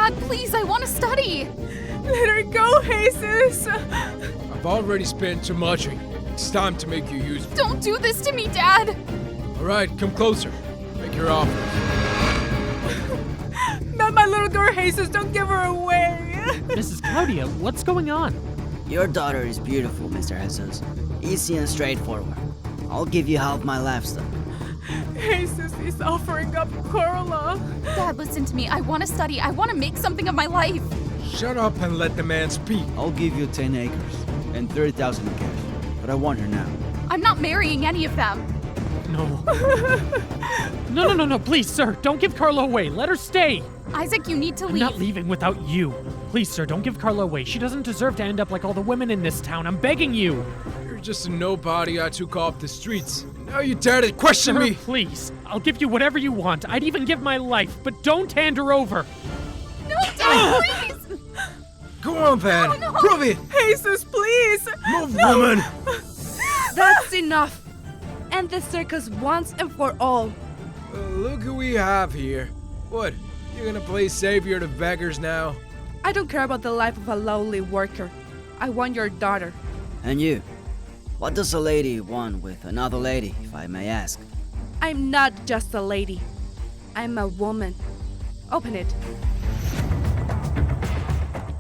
Dad, please, I want to study. Let her go, Jesus! I've already spent too much on you. It's time to make you useful. Don't do this to me, Dad. All right, come closer. Make your offer. Not my little girl, Jesus. Don't give her away. Mrs. Claudia, what's going on? Your daughter is beautiful, Mr. Jesus. Easy and straightforward. I'll give you half my livestock. Jesus is offering up Carla. Dad, listen to me. I want to study. I want to make something of my life. Shut up and let the man speak. I'll give you 10 acres and 30,000 in cash. But I want her now. I'm not marrying any of them. No. No, please, sir, don't give Carla away. Let her stay. Isaac, you need to I'm leave. not leaving without you. Please, sir, don't give Carla away. She doesn't deserve to end up like all the women in this town. I'm begging you. You're just a nobody I took off the streets. Now you dare to question Sir, me. please. I'll give you whatever you want. I'd even give my life, but don't hand her over. No, Dad, please. Go on, Van. Oh, no. Prove it. Jesus, please. Move, woman. That's enough! End the circus once and for all. Look who we have here. What? You're gonna play savior to beggars now? I don't care about the life of a lowly worker. I want your daughter. And you? What does a lady want with another lady, if I may ask? I'm not just a lady. I'm a woman. Open it.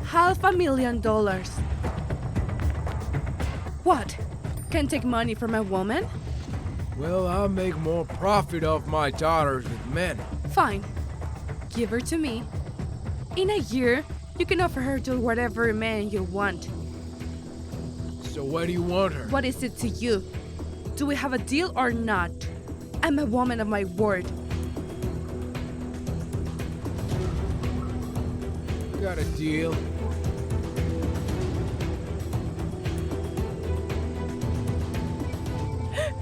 $500,000. What? Can take money from a woman? Well, I'll make more profit off my daughters with men. Fine. Give her to me. In a year, you can offer her to whatever man you want. So where do you want her? What is it to you? Do we have a deal or not? I'm a woman of my word. Got a deal.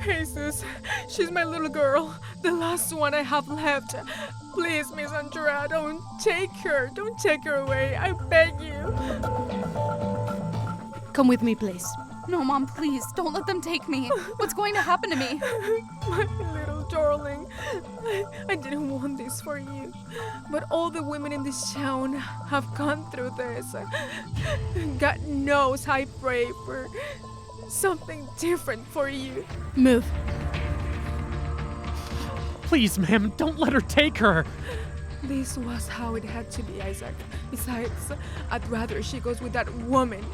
Jesus, she's my little girl. The last one I have left. Please, Miss Andrea, don't take her. Don't take her away. I beg you. Come with me, please. No, Mom, please, don't let them take me. What's going to happen to me? My little darling. I didn't want this for you. But all the women in this town have gone through this. God knows I pray for something different for you. Move. Please, ma'am, don't let her take her. This was how it had to be, Isaac. Besides, I'd rather she goes with that woman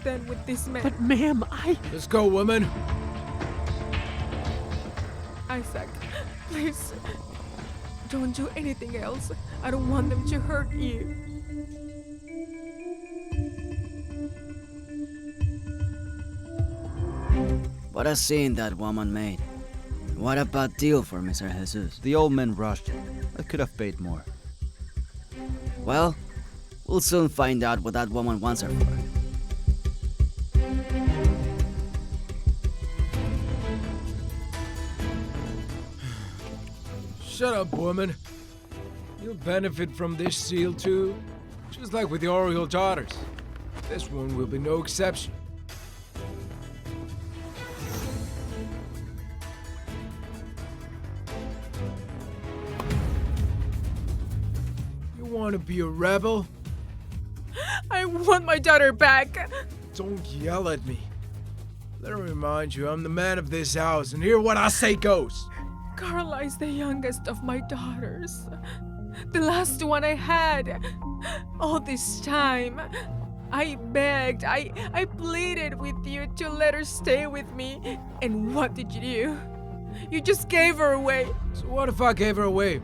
than with this man. But, ma'am, Let's go, woman. Isaac, please, don't do anything else. I don't want them to hurt you. What a scene that woman made. What a bad deal for Mr. Jesus. The old man rushed it. I could have paid more. Well, we'll soon find out what that woman wants her for. Shut up, woman. You'll benefit from this deal too. Just like with the Oriole daughters. This one will be no exception. You want to be a rebel? I want my daughter back. Don't yell at me. Let me remind you, I'm the man of this house, and here what I say goes. Carla is the youngest of my daughters. The last one I had. All this time, I begged, I pleaded with you to let her stay with me. And what did you do? You just gave her away. So what if I gave her away?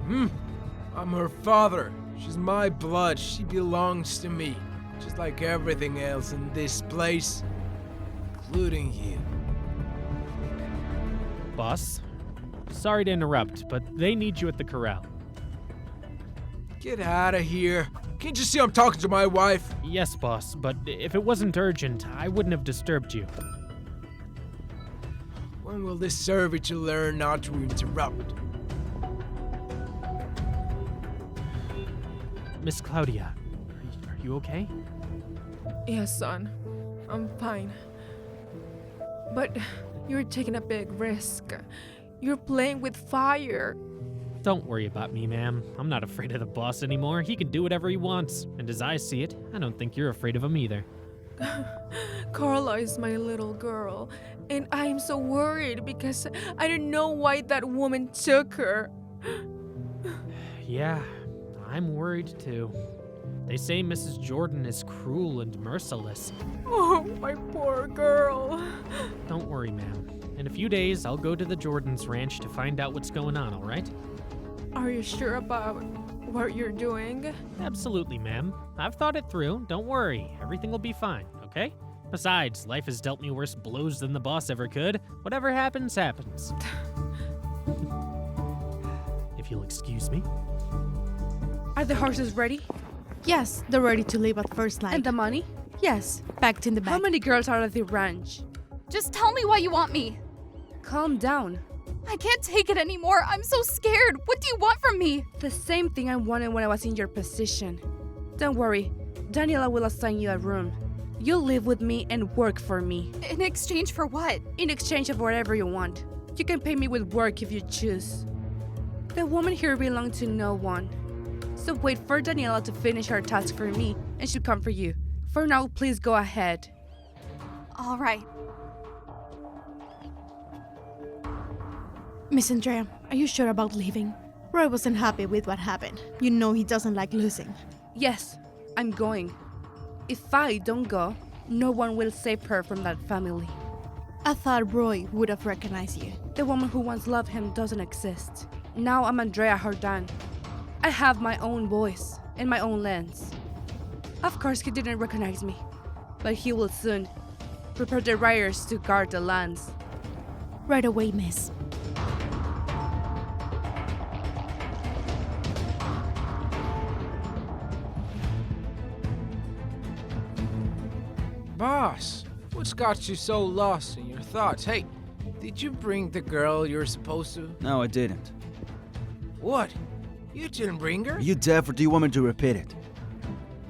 I'm her father. She's my blood. She belongs to me. Just like everything else in this place, including you. boss. Sorry to interrupt, but they need you at the corral. Get out of here. Can't you see I'm talking to my wife? Yes, boss, but if it wasn't urgent, I wouldn't have disturbed you. When will this servitor learn not to interrupt? Miss Claudia, are you okay? Yes, son. I'm fine. But you're taking a big risk. You're playing with fire. Don't worry about me, ma'am. I'm not afraid of the boss anymore. He can do whatever he wants. And as I see it, I don't think you're afraid of him either. Carla is my little girl, and I'm so worried because I don't know why that woman took her. Yeah, I'm worried too. They say Mrs. Jordan is cruel and merciless. Oh, my poor girl. Don't worry, ma'am. In a few days, I'll go to the Jordan's ranch to find out what's going on, all right? Are you sure about what you're doing? Absolutely, ma'am. I've thought it through. Don't worry. Everything will be fine, okay? Besides, life has dealt me worse blows than the boss ever could. Whatever happens, happens. If you'll excuse me. Are the horses ready? Yes, they're ready to leave at first light. And the money? Yes. Packed in the bag. How many girls are at the ranch? Just tell me why you want me. Calm down. I can't take it anymore. I'm so scared. What do you want from me? The same thing I wanted when I was in your position. Don't worry, Daniela will assign you a room. You'll live with me and work for me. In exchange for what? In exchange of whatever you want. You can pay me with work if you choose. The woman here belongs to no one. So wait for Daniela to finish her task for me and she'll come for you. For now, please go ahead. All right. Miss Andrea, are you sure about leaving? Roy wasn't happy with what happened. You know he doesn't like losing. Yes, I'm going. If I don't go, no one will save her from that family. I thought Roy would have recognized you. The woman who once loved him doesn't exist. Now I'm Andrea Jordan. I have my own voice and my own lens. Of course, he didn't recognize me, but he will soon. Prepare the riders to guard the lands. Right away, miss. Boss, what's got you so lost in your thoughts? Hey, did you bring the girl you're supposed to? No, I didn't. What? You didn't bring her? Are you deaf or do you want me to repeat it?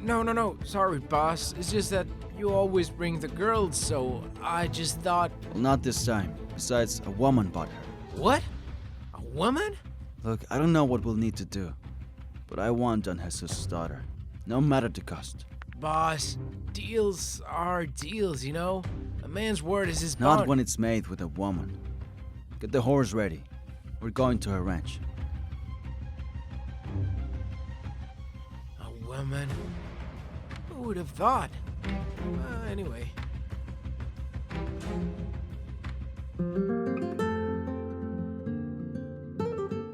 No. Sorry, boss. It's just that you always bring the girls, so I just thought... Well, not this time. Besides, a woman bought her. What? A woman? Look, I don't know what we'll need to do, but I want Don Jesus' daughter, no matter the cost. Boss, deals are deals, you know? A man's word is his Not bond. when it's made with a woman. Get the horse ready. We're going to her ranch. A woman? Who would have thought? Anyway.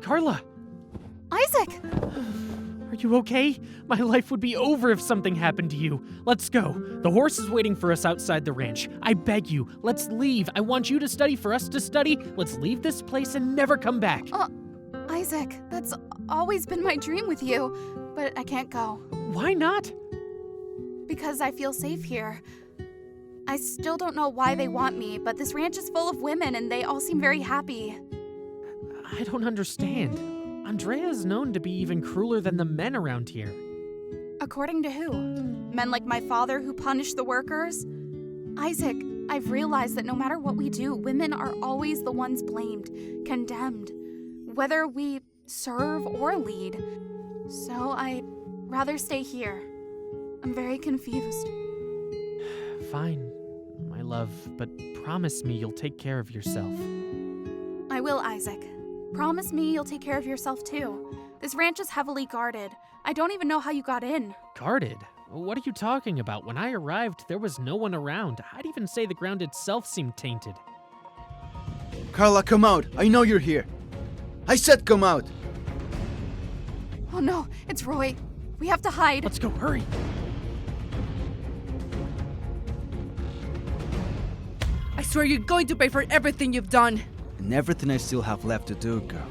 Carla! Isaac! Are you okay? My life would be over if something happened to you. Let's go. The horse is waiting for us outside the ranch. I beg you, let's leave. I want you to study for us to study. Let's leave this place and never come back. Isaac, that's always been my dream with you, but I can't go. Why not? Because I feel safe here. I still don't know why they want me, but this ranch is full of women and they all seem very happy. I don't understand. Andrea is known to be even crueler than the men around here. According to who? Men like my father who punish the workers? Isaac, I've realized that no matter what we do, women are always the ones blamed, condemned, whether we serve or lead. So I'd rather stay here. I'm very confused. Fine, my love, but promise me you'll take care of yourself. I will, Isaac. Promise me you'll take care of yourself too. This ranch is heavily guarded. I don't even know how you got in. Guarded? What are you talking about? When I arrived, there was no one around. I'd even say the ground itself seemed tainted. Carla, come out! I know you're here! I said come out! Oh no, it's Roy. We have to hide. Let's go, hurry! I swear you're going to pay for everything you've done. And everything I still have left to do, girl.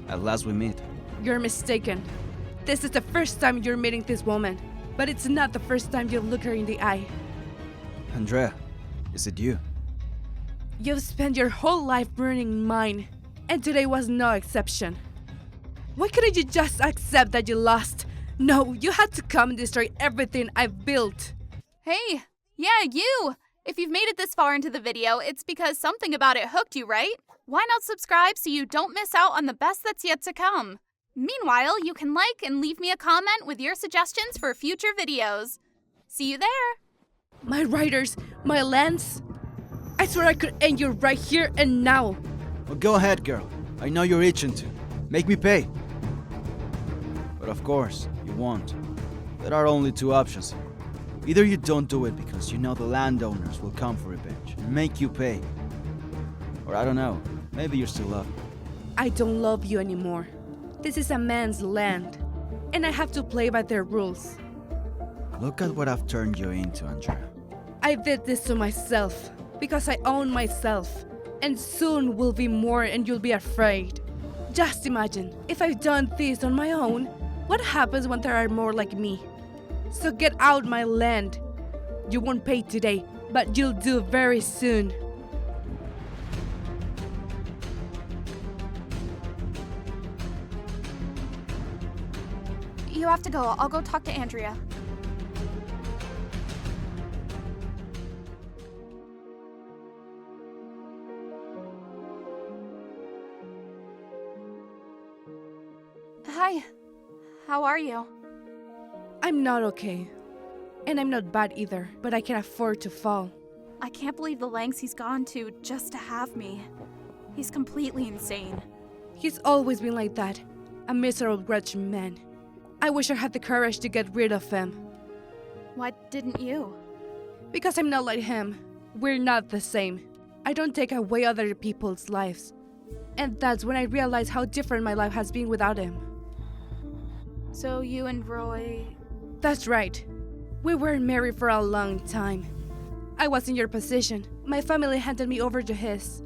At last we meet. You're mistaken. This is the first time you're meeting this woman, but it's not the first time you've looked her in the eye. Andrea, is it you? You've spent your whole life ruining mine, and today was no exception. Why couldn't you just accept that you lost? No, you had to come and destroy everything I've built. Hey, yeah, you! If you've made it this far into the video, it's because something about it hooked you, right? Why not subscribe so you don't miss out on the best that's yet to come? Meanwhile, you can like and leave me a comment with your suggestions for future videos. See you there! My riders, my lance. I swear I could end you right here and now. Well, go ahead, girl. I know you're itching to. Make me pay. But of course, you won't. There are only two options. Either you don't do it because you know the landowners will come for revenge and make you pay. Or I don't know, maybe you still love me. I don't love you anymore. This is a man's land, and I have to play by their rules. Look at what I've turned you into, Andrea. I did this to myself because I own myself, and soon will be more and you'll be afraid. Just imagine, if I've done this on my own, what happens when there are more like me? So get out my land. You won't pay today, but you'll do very soon. You have to go. I'll go talk to Andrea. Hi. How are you? I'm not okay. And I'm not bad either, but I can afford to fall. I can't believe the lengths he's gone to just to have me. He's completely insane. He's always been like that. A miserable, wretched man. I wish I had the courage to get rid of him. Why didn't you? Because I'm not like him. We're not the same. I don't take away other people's lives. And that's when I realized how different my life has been without him. So you and Roy... That's right. We were married for a long time. I was in your position. My family handed me over to his.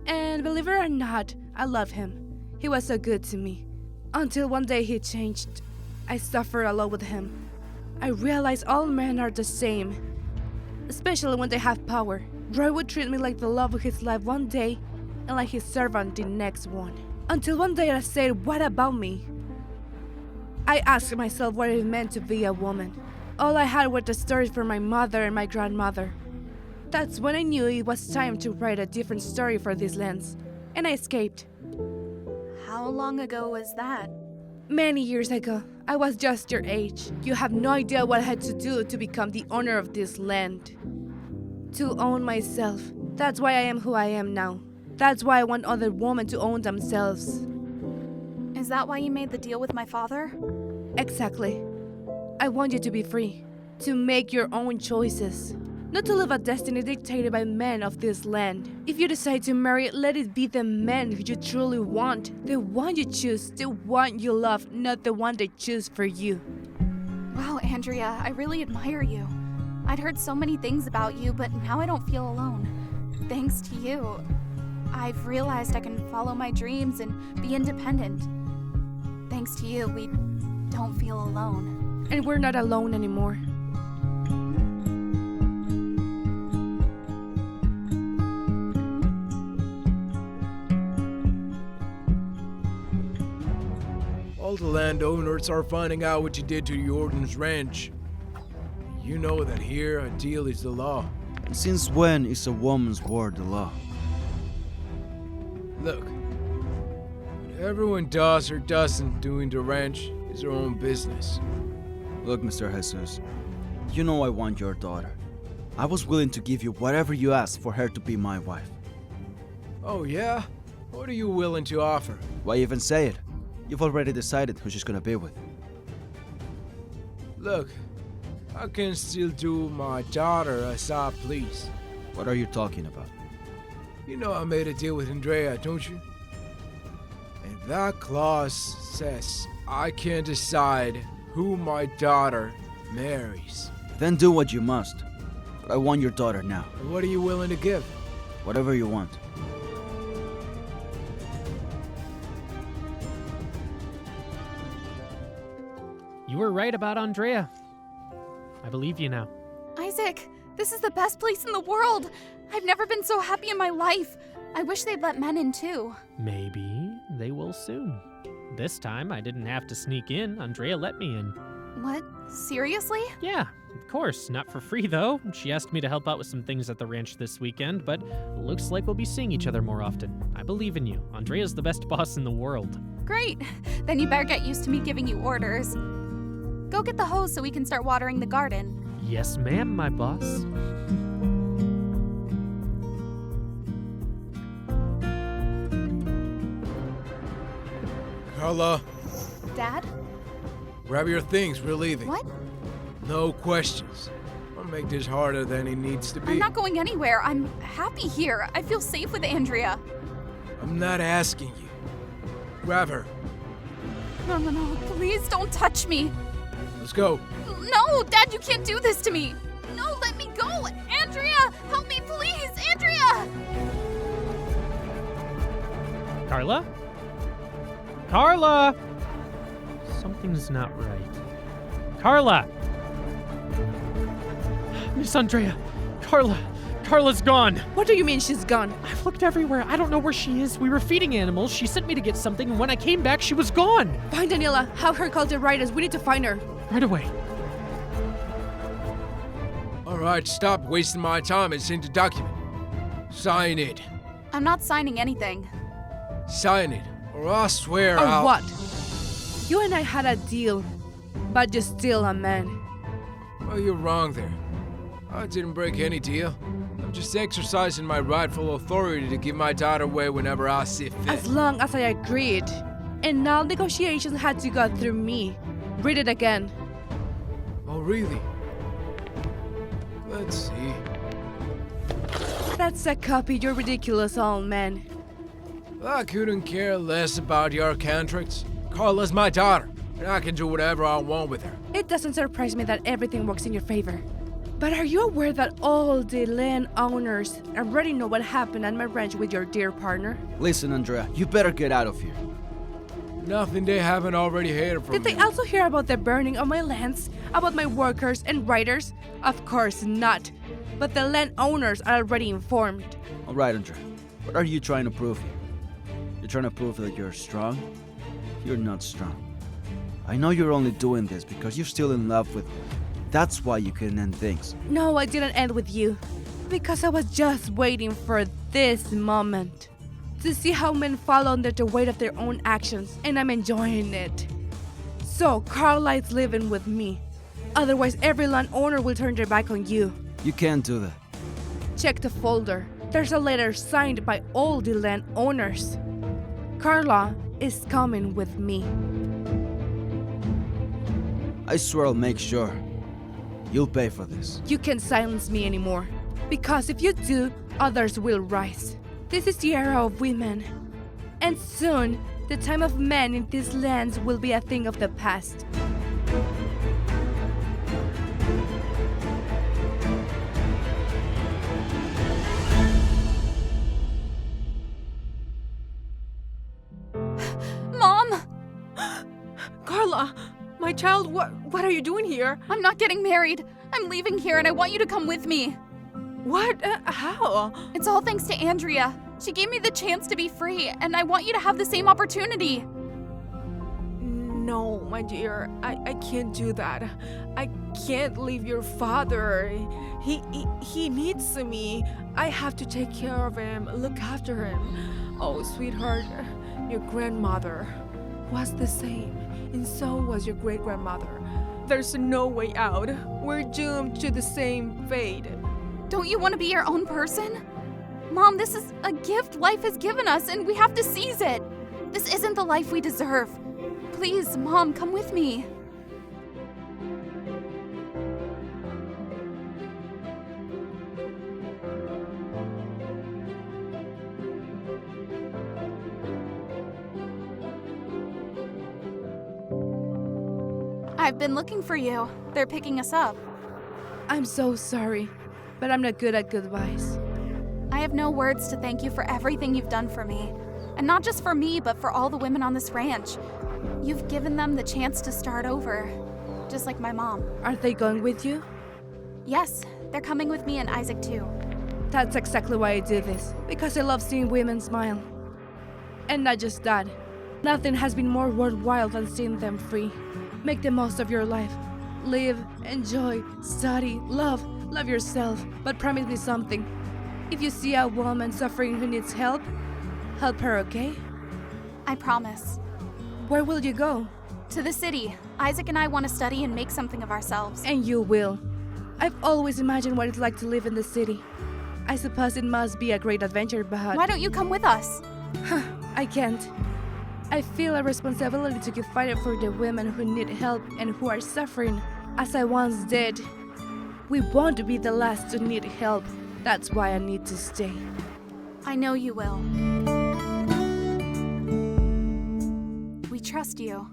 And believe it or not, I love him. He was so good to me. Until one day he changed. I suffered a lot with him. I realized all men are the same, especially when they have power. Roy would treat me like the love of his life one day and like his servant the next one. Until one day I said, what about me? I asked myself what it meant to be a woman. All I had were the stories from my mother and my grandmother. That's when I knew it was time to write a different story for this lens, and I escaped. How long ago was that? Many years ago. I was just your age. You have no idea what I had to do to become the owner of this land. To own myself. That's why I am who I am now. That's why I want other women to own themselves. Is that why you made the deal with my father? Exactly. I want you to be free. To make your own choices. Not to live a destiny dictated by men of this land. If you decide to marry, let it be the man who you truly want. The one you choose, the one you love, not the one they choose for you. Wow, Andrea, I really admire you. I'd heard so many things about you, but now I don't feel alone. Thanks to you, I've realized I can follow my dreams and be independent. Thanks to you, we don't feel alone. And we're not alone anymore. All the landowners are finding out what you did to Jordan's ranch. You know that here a deal is the law. And since when is a woman's word the law? Look, what everyone does or doesn't do in the ranch is their own business. Look, Mr. Jesus, you know I want your daughter. I was willing to give you whatever you asked for her to be my wife. Oh yeah? What are you willing to offer? Why even say it? You've already decided who she's gonna be with. Look, I can still do my daughter as I please. What are you talking about? You know I made a deal with Andrea, don't you? And that clause says I can decide who my daughter marries. Then do what you must. But I want your daughter now. And what are you willing to give? Whatever you want. You were right about Andrea. I believe you now. Isaac, this is the best place in the world. I've never been so happy in my life. I wish they'd let men in too. Maybe they will soon. This time I didn't have to sneak in. Andrea let me in. What? Seriously? Yeah, of course. Not for free, though. She asked me to help out with some things at the ranch this weekend, but looks like we'll be seeing each other more often. I believe in you. Andrea's the best boss in the world. Great. Then you better get used to me giving you orders. Go get the hose so we can start watering the garden. Yes, ma'am, my boss. Carla, Dad? grab your things. We're leaving. What? No questions. Don't make this harder than it needs to be. I'm not going anywhere. I'm happy here. I feel safe with Andrea. I'm not asking you. Grab her. No. Please don't touch me. Let's go. No, Dad, you can't do this to me. No, let me go. Andrea, help me, please. Andrea! Carla? Carla! Something's not right. Carla! Miss Andrea! Carla's gone! What do you mean she's gone? I've looked everywhere. I don't know where she is. We were feeding animals. She sent me to get something, and when I came back, she was gone! Find Daniela. Have her call the writers. We need to find her. Right away. All right, stop wasting my time and send a document. Sign it. I'm not signing anything. Sign it, or I swear Or I'll... what? You and I had a deal, but you're still a man. Oh, you're wrong there. I didn't break any deal. I'm just exercising my rightful authority to give my daughter away whenever I see fit. As long as I agreed. And now negotiations had to go through me. Read it again. Oh, really? Let's see. That's a copy, you ridiculous old man. I couldn't care less about your contracts. Carla's my daughter, and I can do whatever I want with her. It doesn't surprise me that everything works in your favor. But are you aware that all the land owners already know what happened at my ranch with your dear partner? Listen, Andrea, you better get out of here. Nothing they haven't already heard from Did they you. also hear about the burning of my lands? About my workers and writers? Of course not. But the land owners are already informed. All right, Andrea, what are you trying to prove here? You're trying to prove that you're strong? You're not strong. I know you're only doing this because you're still in love with me. That's why you couldn't end things. No, I didn't end with you. Because I was just waiting for this moment. To see how men fall under the weight of their own actions, and I'm enjoying it. So, Carla is living with me. Otherwise, every land owner will turn their back on you. You can't do that. Check the folder. There's a letter signed by all the land owners. Carla is coming with me. I swear I'll make sure. You'll pay for this. You can't silence me anymore. Because if you do, others will rise. This is the era of women. And soon, the time of men in these lands will be a thing of the past. Mom! Carla, my child, what are you doing here? I'm not getting married. I'm leaving here and I want you to come with me. What? How? It's all thanks to Andrea. She gave me the chance to be free, and I want you to have the same opportunity. No, my dear, I can't do that. I can't leave your father. He needs me. I have to take care of him, look after him. Oh, sweetheart, your grandmother was the same, and so was your great-grandmother. There's no way out. We're doomed to the same fate. Don't you want to be your own person? Mom, this is a gift life has given us, and we have to seize it. This isn't the life we deserve. Please, Mom, come with me. I've been looking for you. They're picking us up. I'm so sorry, but I'm not good at goodbyes. I have no words to thank you for everything you've done for me. And not just for me, but for all the women on this ranch. You've given them the chance to start over, just like my mom. Are they going with you? Yes, they're coming with me and Isaac too. That's exactly why I do this, because I love seeing women smile. And not just that. Nothing has been more worthwhile than seeing them free. Make the most of your life. live, enjoy, study, love yourself. But promise me something. If you see a woman suffering who needs help her, okay? I promise. Where will you go? To the city. Isaac and I want to study and make something of ourselves. And you will. I've always imagined what it's like to live in the city. I suppose it must be a great adventure, but Why don't you come with us? I can't. I feel a responsibility to keep fighting for the women who need help and who are suffering, as I once did. We won't be the last to need help. That's why I need to stay. I know you will. We trust you.